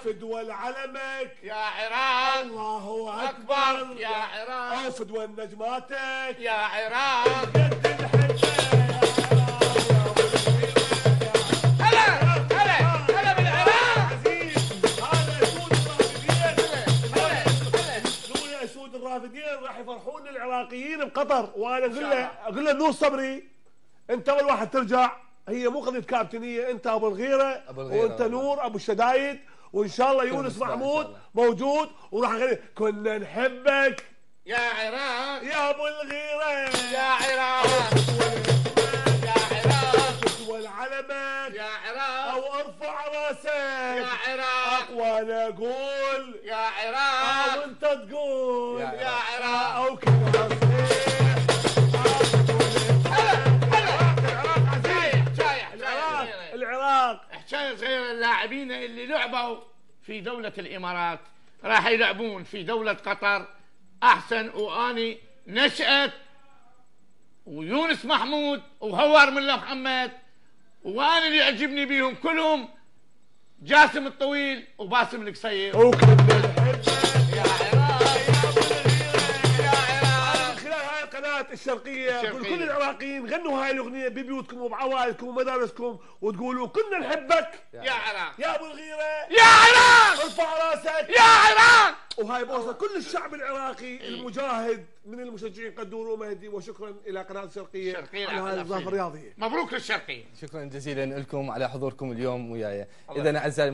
فدوى علمك يا عراق، الله أكبر يا عراق، فدوى نجماتك يا عراق، قد الحجة هلا بالعراق. اسود الرافدين راح يفرحون العراقيين بقطر، وانا اقول له نور صبري انت اول واحد ترجع، هي مو قضيه كابتنيه، انت ابو الغيره وانت نور ابو الشدايد، وان شاء الله يونس محمود موجود وراح نغني كنا نحبك يا عراق، يا ابو الغيره يا عراق، يا عراق، والعلمك يا عراق، او ارفع راسك يا عراق، وانا اقول يا عراق، او انت تقول يا عراق، او كذا العراق حكاية صغيرة. اللاعبين اللي لعبوا في دولة الإمارات راح يلعبون في دولة قطر أحسن، وأني نشأت ويونس محمود وهوار ملا محمد، وأنا اللي يعجبني بيهم كلهم جاسم الطويل وباسم القصير. وكنا نحبك يا عراق، يا عراق. من خلال هاي القناة الشرقية أقول كل العراقيين غنوا هاي الأغنية ببيوتكم وبعوائلكم ومدارسكم وتقولوا كنا نحبك يا عراق، يا أبو الغيرة يا عراق، ارفع راسك يا عراق. وهاي بوصة كل الشعب العراقي المجاهد من المشجعين قدور ومهدي، وشكرا إلى قناة الشرقية على هذه الإضافة الرياضية. مبروك للشرقية. شكرا جزيلا لكم على حضوركم اليوم وياي. إذا أعزائي